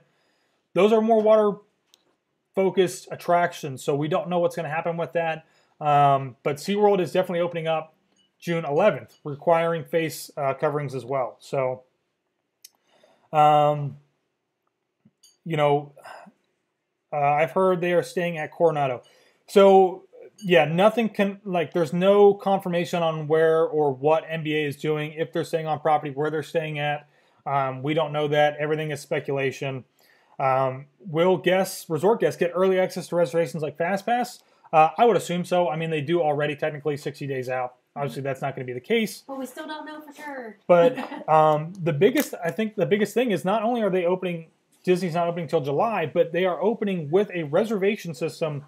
those are more water-focused attractions, so we don't know what's going to happen with that. But SeaWorld is definitely opening up June 11th, requiring face coverings as well. So, you know, I've heard they are staying at Coronado. So, yeah, nothing can, like, there's no confirmation on where or what NBA is doing, if they're staying on property, where they're staying at. We don't know that. Everything is speculation. Will resort guests, get early access to reservations like FastPass? I would assume so. I mean, they do already technically 60 days out. Obviously, that's not going to be the case. But we still don't know for sure. But the biggest thing is not only are they opening, Disney's not opening until July, but they are opening with a reservation system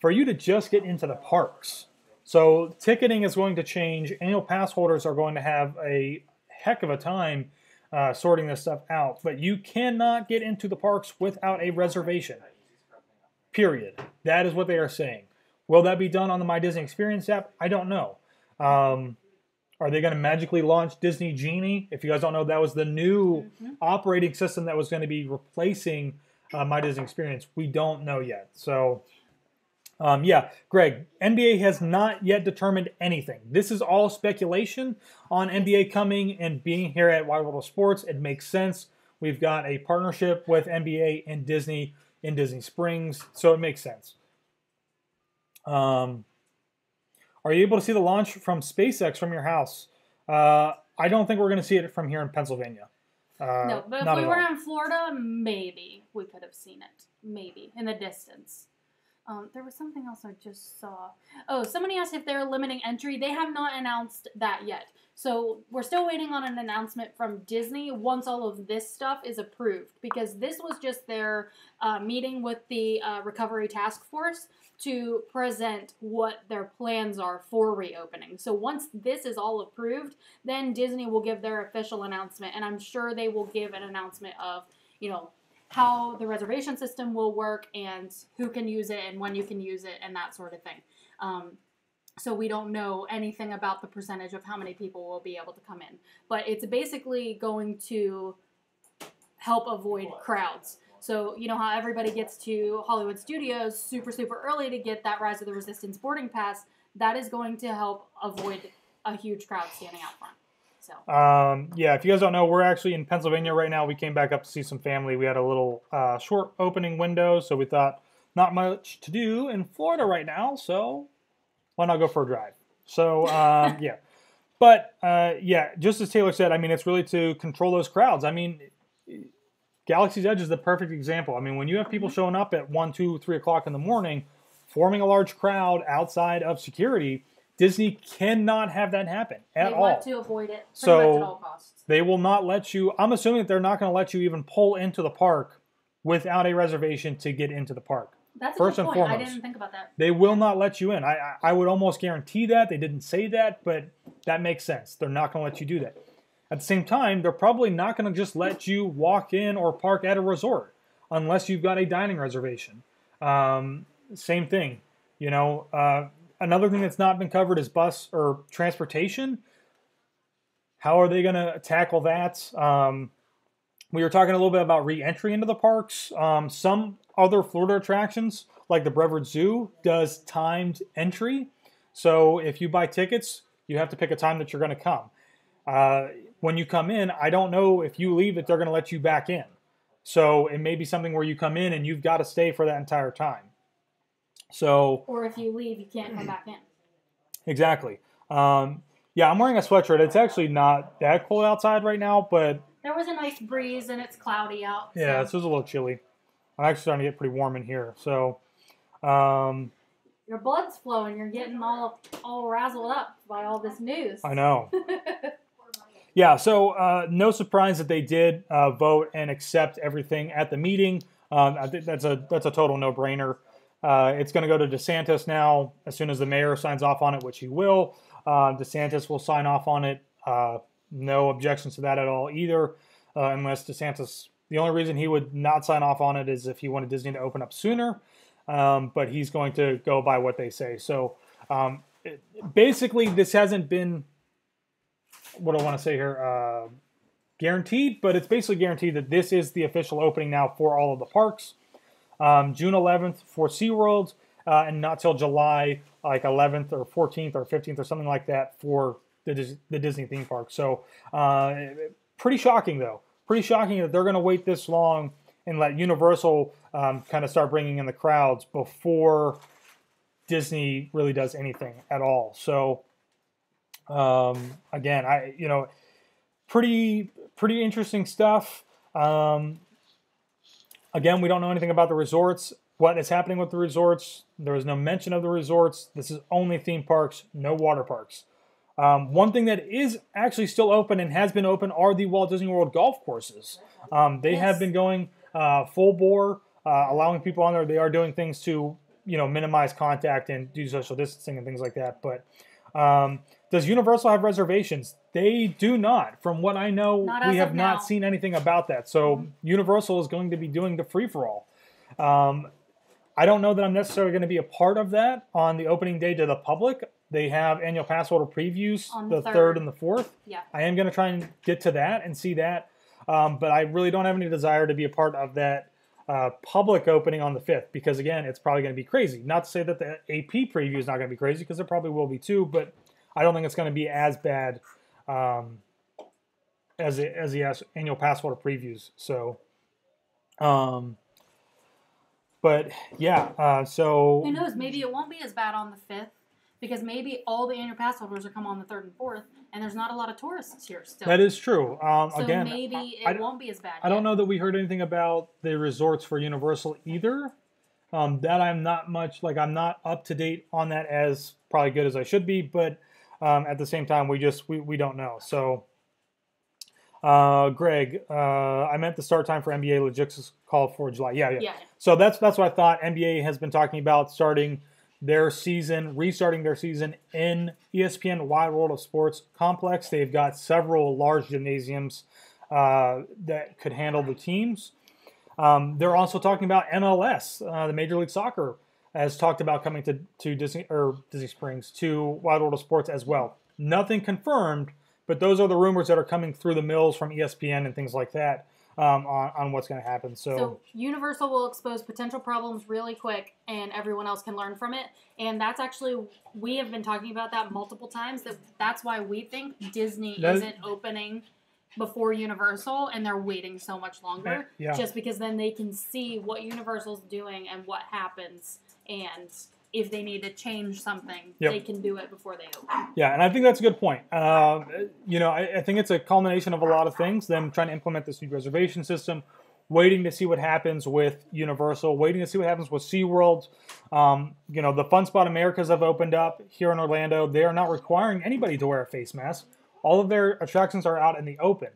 for you to just get into the parks. So ticketing is going to change. Annual pass holders are going to have a heck of a time sorting this stuff out. But you cannot get into the parks without a reservation. Period. That is what they are saying. Will that be done on the My Disney Experience app? I don't know. Are they going to magically launch Disney Genie? If you guys don't know, that was the new operating system that was going to be replacing My Disney Experience. We don't know yet. So... yeah, Greg, NBA has not yet determined anything. This is all speculation on NBA coming and being here at Wide World of Sports. It makes sense We've got a partnership with NBA and Disney in Disney Springs, so it makes sense. Are you able to see the launch from SpaceX from your house? I don't think we're going to see it from here in Pennsylvania. No, but if we were in Florida, maybe we could have seen it. Maybe in the distance. There was something else I just saw. Oh, somebody asked if they're limiting entry. They have not announced that yet. So we're still waiting on an announcement from Disney once all of this stuff is approved. Because this was just their meeting with the Recovery Task Force to present what their plans are for reopening. So once this is all approved, then Disney will give their official announcement. And I'm sure they will give an announcement of, you know, how the reservation system will work and who can use it and when you can use it and that sort of thing. So we don't know anything about the percentage of how many people will be able to come in. But it's basically going to help avoid crowds. So you know how everybody gets to Hollywood Studios super, super early to get that Rise of the Resistance boarding pass? That is going to help avoid a huge crowd standing out front. So. Yeah, if you guys don't know, we're actually in Pennsylvania right now. We came back up to see some family. We had a little short opening window, so we thought not much to do in Florida right now, so why not go for a drive? So, yeah. But, yeah, just as Taylor said, I mean, it's really to control those crowds. I mean, Galaxy's Edge is the perfect example. I mean, when you have people showing up at 1, 2, 3 o'clock in the morning, forming a large crowd outside of security, Disney cannot have that happen at all. They want to avoid it pretty much at all costs. They will not let you, I'm assuming that they're not going to let you even pull into the park without a reservation to get into the park. That's First a good and point. foremost. I didn't think about that. They will not let you in. I would almost guarantee that. They didn't say that, but that makes sense. They're not going to let you do that. At the same time, they're probably not going to just let you walk in or park at a resort unless you've got a dining reservation. Same thing. You know, another thing that's not been covered is bus or transportation. How are they going to tackle that? We were talking a little bit about re-entry into the parks. Some other Florida attractions, like the Brevard Zoo, does timed entry. So if you buy tickets, you have to pick a time that you're going to come. When you come in, I don't know if you leave it, they're going to let you back in. So it may be something where you come in and you've got to stay for that entire time. So, or if you leave, you can't come back in. Exactly. Yeah, I'm wearing a sweatshirt. It's actually not that cold outside right now, but there was a nice breeze and it's cloudy out. Yeah, so. this is a little chilly. I'm actually starting to get pretty warm in here. So, your blood's flowing. You're getting all razzled up by all this news. I know. Yeah, so no surprise that they did vote and accept everything at the meeting. I think that's a total no-brainer. It's going to go to DeSantis now as soon as the mayor signs off on it, which he will. DeSantis will sign off on it. No objections to that at all either, unless DeSantis, the only reason he would not sign off on it is if he wanted Disney to open up sooner, but he's going to go by what they say. So basically this hasn't been, what I want to say here, guaranteed, but it's basically guaranteed that this is the official opening now for all of the parks. June 11th for Seaworld, and not till July like 11th or 14th or 15th or something like that for the Disney theme park. So pretty shocking, though. Pretty shocking that they're going to wait this long and let Universal kind of start bringing in the crowds before Disney really does anything at all. So again, pretty interesting stuff. Again, we don't know anything about the resorts. What is happening with the resorts? There is no mention of the resorts. This is only theme parks, no water parks. One thing that is actually still open and has been open are the Walt Disney World golf courses. They have been going full bore, allowing people on there. They are doing things to, minimize contact and do social distancing and things like that. But does Universal have reservations? They do not. From what I know, we have not seen anything about that. So Universal is going to be doing the free-for-all. I don't know that I'm necessarily going to be a part of that on the opening day to the public. They have annual pass holder previews on the 3rd and the 4th. Yeah. I am going to try and get to that and see that. But I really don't have any desire to be a part of that public opening on the 5th because, again, it's probably going to be crazy. Not to say that the AP preview is not going to be crazy because it probably will be too, but I don't think it's going to be as bad as the annual pass holder previews. So, but yeah, so who knows? Maybe it won't be as bad on the 5th because maybe all the annual pass holders are come on the 3rd and 4th, and there's not a lot of tourists here still. that is true. So Again, maybe it won't be as bad. I don't know that we heard anything about the resorts for Universal either. That I'm not much, like I'm not up to date on that as probably good as I should be, but at the same time, we don't know. So, Greg, I meant the start time for NBA logistics called for July. Yeah. So that's what I thought. NBA has been talking about restarting their season in ESPN Wide World of Sports complex. They've got several large gymnasiums that could handle the teams. They're also talking about MLS, the Major League Soccer, has talked about coming to Disney Springs to Wide World of Sports as well. Nothing confirmed, but those are the rumors that are coming through the mills from ESPN and things like that on what's going to happen. So Universal will expose potential problems really quick, and everyone else can learn from it. And that's actually, we have been talking about that multiple times. That's why we think Disney isn't opening before Universal, and they're waiting so much longer. Just because then they can see what Universal's doing and what happens, and if they need to change something, they can do it before they open. Yeah, and I think that's a good point. I think it's a culmination of a lot of things, them trying to implement this new reservation system, waiting to see what happens with Universal, waiting to see what happens with SeaWorld. The Fun Spot Americas have opened up here in Orlando. They are not requiring anybody to wear a face mask. All of their attractions are out in the open.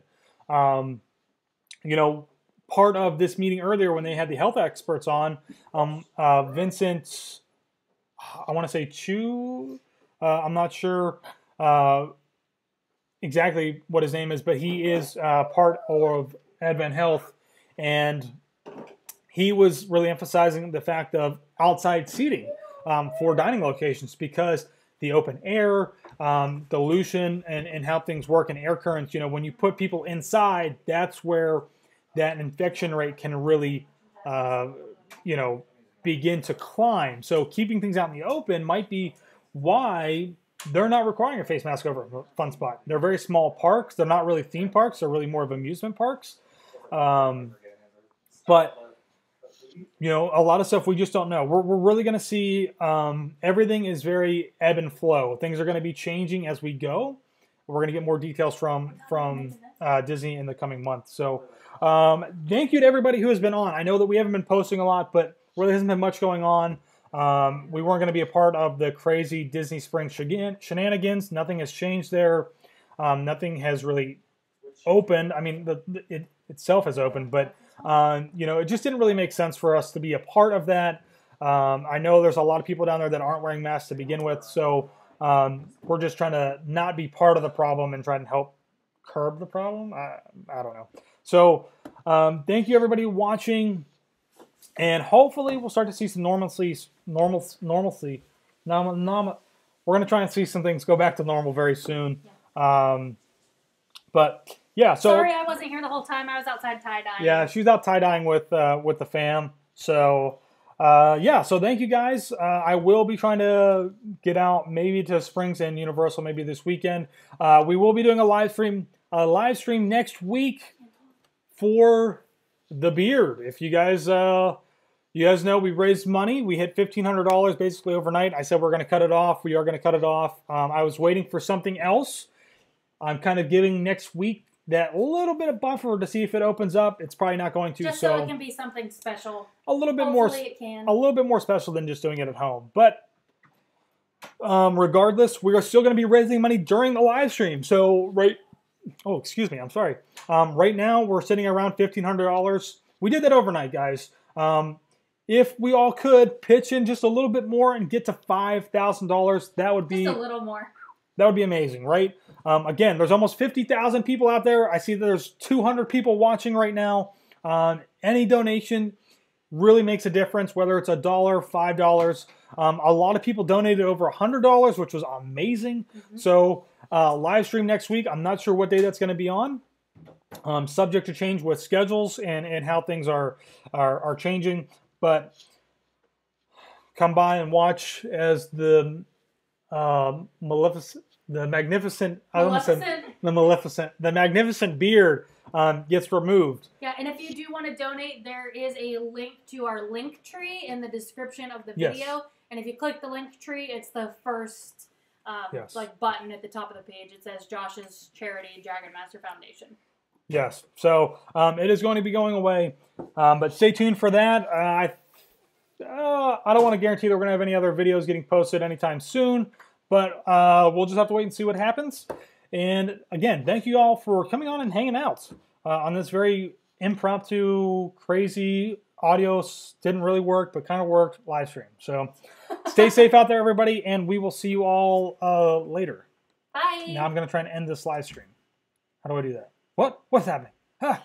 Part of this meeting earlier when they had the health experts on, Vincent, I want to say Chu, I'm not sure exactly what his name is, but he is part of Advent Health, and he was really emphasizing the fact of outside seating for dining locations because the open air, dilution, and how things work in air currents. When you put people inside, that's where that infection rate can really, begin to climb. So keeping things out in the open might be why they're not requiring a face mask over a Fun Spot. They're very small parks. They're not really theme parks. They're really more of amusement parks. But a lot of stuff we just don't know. We're really going to see everything is very ebb and flow. Things are going to be changing as we go. We're going to get more details from Disney in the coming months. So thank you to everybody who has been on. I know that we haven't been posting a lot, but really hasn't been much going on. We weren't going to be a part of the crazy Disney Springs shenanigans. Nothing has changed there. Nothing has really opened. I mean, it itself has opened, but it just didn't really make sense for us to be a part of that. I know there's a lot of people down there that aren't wearing masks to begin with, so we're just trying to not be part of the problem and try to help curb the problem. I don't know. So thank you everybody watching, and hopefully we'll start to see some normalcy. We're going to try and see some things go back to normal very soon. But yeah, so sorry I wasn't here the whole time. I was outside tie-dyeing. Yeah, she's out tie-dyeing with the fam. So so thank you guys. I will be trying to get out maybe to Springs and Universal maybe this weekend. We will be doing a live stream next week for the beard. If you guys know, we raised money. We hit $1,500 basically overnight. I said we're going to cut it off. We are going to cut it off. I was waiting for something else. I'm kind of giving next week that little bit of buffer to see if it opens up. It's probably not going to. Just so it can be something special. A little bit Hopefully more. A little bit more special than just doing it at home. But regardless, we are still going to be raising money during the live stream. So oh, excuse me. I'm sorry. Right now we're sitting around $1,500. We did that overnight, guys. If we all could pitch in just a little bit more and get to $5,000, that would be just a little more. That would be amazing, right? Again, there's almost 50,000 people out there. I see there's 200 people watching right now. Any donation really makes a difference, whether it's $1, $5. A lot of people donated over $100, which was amazing. Mm-hmm. So live stream next week. I'm not sure what day that's going to be on. Subject to change with schedules and how things are changing. But come by and watch as the the magnificent, the magnificent beard gets removed. Yeah, and if you do want to donate, there is a link to our link tree in the description of the video. Yes. And if you click the link tree, it's the first like button at the top of the page. It says Josh's charity, Dragon Master Foundation. Yes. So it is going to be going away, but stay tuned for that. I don't want to guarantee that we're going to have any other videos getting posted anytime soon, but we'll just have to wait and see what happens. And again, thank you all for coming on and hanging out on this very impromptu, crazy, audio didn't really work, but kind of worked live stream. So stay safe out there, everybody, and we will see you all later. Bye. Now I'm going to try and end this live stream. How do I do that? What? What's happening? Huh.